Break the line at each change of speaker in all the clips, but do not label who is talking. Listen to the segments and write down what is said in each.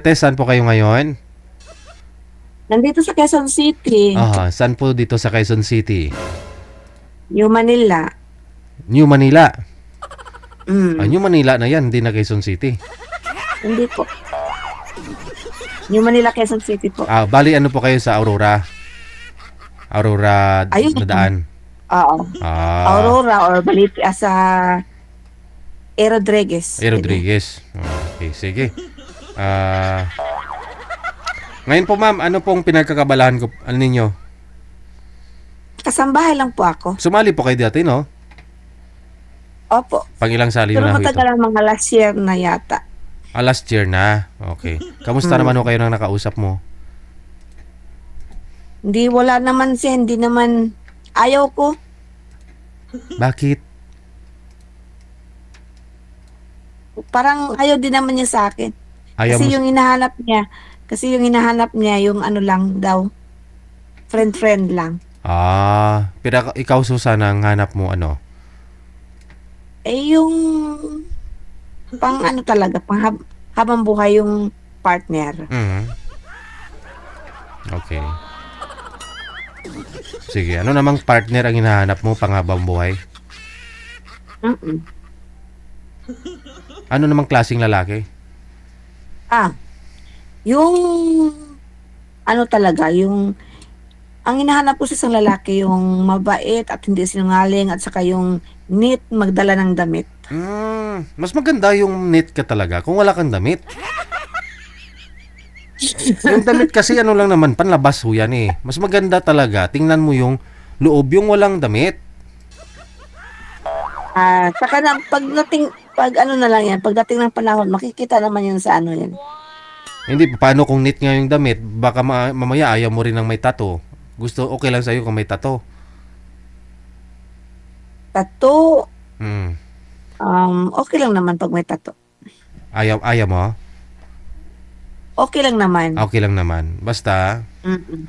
Saan po kayo ngayon?
Nandito sa Quezon City,
Saan po dito sa Quezon City?
New Manila.
New Manila.
Mm,
New Manila na yan, hindi na Quezon City.
hindi po. New Manila, Quezon City po.
Bali ano po kayo sa Aurora? Aurora
Ayun.
na daan.
Oo.
Ah,
Aurora or Baliti sa A. Rodriguez.
Rodriguez. Okay, sige. Ah, ngayon po ma'am, ano pong pinagkakabalahan ko ninyo?
Kasambahay lang po ako.
Sumali po kayo dati, no?
Opo.
Pang ilang sali
Pero
na ho ito?
matagal ang mga last year na yata.
Last year na. Okay. Kamusta naman ho kayo nang nakausap mo?
Wala naman siya, hindi naman ayaw ko.
Bakit?
Parang ayaw din naman niya sa akin.
Ayaw mo?
Kasi yung hinahanap niya, yung ano lang daw, friend lang.
Pero ikaw Susan, ang hanap mo ano?
Yung pang ano talaga, habang buhay yung partner.
Okay. Sige, ano namang partner ang hinahanap mo panghabang buhay?
Mm-mm.
Ano namang klaseng lalaki?
Yung ano talaga, yung ang hinahanap ko sa isang lalaki, yung mabait at hindi sinungaling at saka yung neat magdala ng damit.
Mas maganda yung neat ka talaga kung wala kang damit. Yung damit kasi ano lang naman, panlabas ho yan eh. Mas maganda talaga, tingnan mo yung loob, yung walang damit.
Saka na pag ano na lang yan, pagdating ng panahon, makikita naman yun sa ano yan.
Hindi, paano kung neat nga yung damit? Baka mamaya ayaw mo rin ng may tattoo. Okay lang sa'yo kung may tattoo.
Tattoo,
Hmm.
okay lang naman pag may tattoo.
Ayaw mo?
Okay lang naman.
Okay lang naman. Basta,
Mm-mm.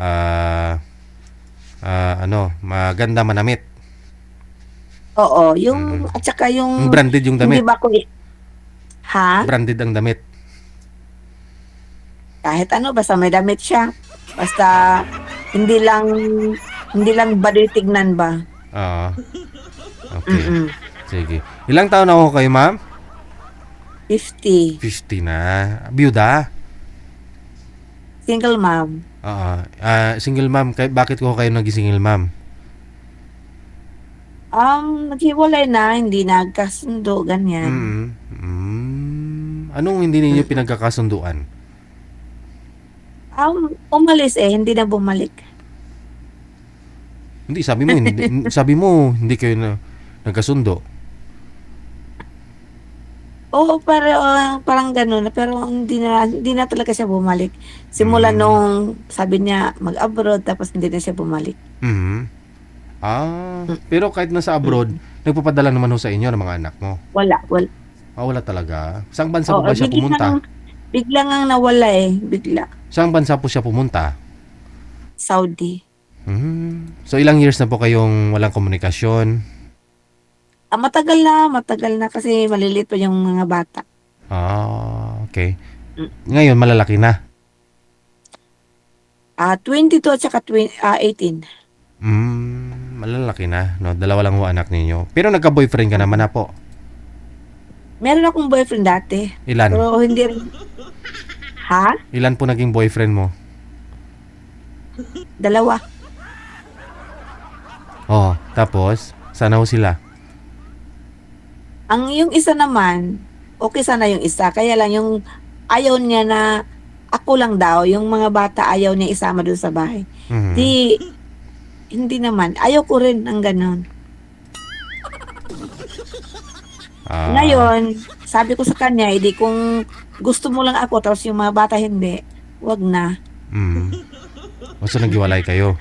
maganda manamit.
Oo, yung at saka yung
Branded yung
hindi
damit.
ba ko
Branded ang damit.
kahit ano basta may damit siya. Basta hindi lang baduy tignan ba.
Oo. Okay.
Mm.
Sige. Ilang taon na ako kayo, ma'am?
50.
50 na. Byuda?
Single mom.
Oo. Single ma'am. Bakit ko kayo naging single ma'am?
Naghiwalay na, hindi nagkasundo, ganyan.
Anong hindi ninyo pinagkakasunduan?
Umalis hindi na bumalik.
Hindi, sabi mo, hindi kayo nagkasundo.
Oo, parang gano'n, pero hindi na talaga siya bumalik. Simula nung sabi niya mag-abroad, tapos hindi na siya bumalik.
Pero kahit nasa abroad, nagpapadala naman ho sa inyo ng mga anak mo.
Wala.
Wala talaga. Saang bansa po ba siya
Bigla
pumunta?
ngang nawala bigla.
Saang bansa po siya pumunta?
Saudi.
So ilang years na po kayong walang komunikasyon?
Matagal na kasi maliliit pa yung mga bata.
Okay. Ngayon malalaki na.
22 at saka 18.
Malalaki na, no? Dalawa lang ho anak ninyo. Pero nagka-boyfriend ka naman na po.
Meron akong boyfriend dati.
Ilan?
Pero hindi rin.
Ilan po naging boyfriend mo?
2.
Tapos sana ho sila?
Yung isa naman, okay sana yung isa. Kaya lang yung ayaw niya na ako lang daw, yung mga bata ayaw niya isama doon sa bahay. Hindi naman. Ayaw ko rin ng ganon. Ngayon, sabi ko sa kanya, hindi kung gusto mo lang ako, tapos yung mga bata hindi, wag na.
So naghiwalay kayo?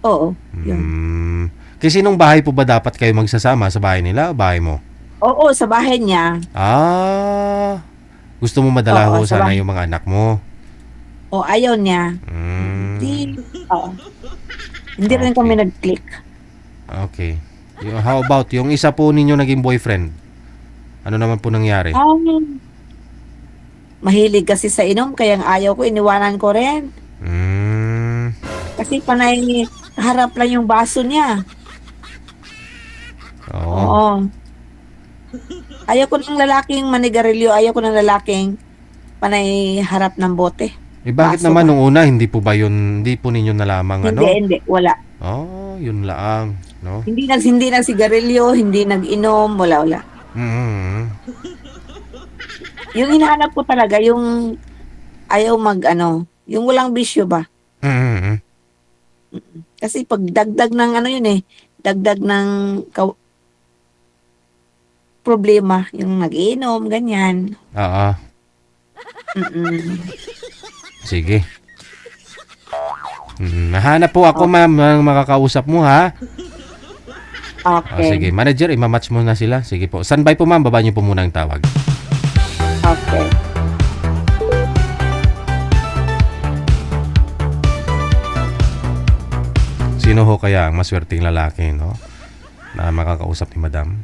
Oo, yun.
Kasi sinong bahay po ba dapat kayo magsasama? Sa bahay nila o bahay mo?
Oo, sa bahay niya.
Gusto mo madala ho
sa
sana
bahay.
yung mga anak mo?
Ayaw niya. Hindi rin
Okay.
kami nag-click.
Okay. How about yung isa po ninyo naging boyfriend? Ano naman po nangyari?
mahilig kasi sa inom, kaya ayaw ko, iniwanan ko rin.
Mm.
Kasi panay harap lang yung baso niya.
Oo.
Oo. Ayaw ko ng lalaking manigarilyo, ayaw ko ng lalaking panay harap ng bote.
Bakit
Baso
naman
ba?
nung una hindi po ba yun, hindi po ninyo nalamang
Hindi,
ano?
hindi, wala.
Oh, yun lang, no?
Hindi nagsigarilyo, hindi nag-inom, wala.
Mm.
Yung hinahanap ko talaga, yung ayaw yung walang bisyo ba?
Mm.
Kasi pag dagdag ng ano yun eh, dagdag ng problema, yung nag-inom, ganyan.
Oo.
Mm-mm.
Sige. Nahanap po ako, ma'am, ng makakausap mo, ha?
Okay.
Sige, manager, imamatch mo na sila. Sige po. Standby po, ma'am. Baba niyo po muna ang tawag.
Okay.
Sino ho kaya ang maswerteng lalaki, no? Na makakausap ni madam?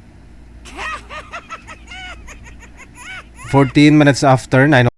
14 minutes after 9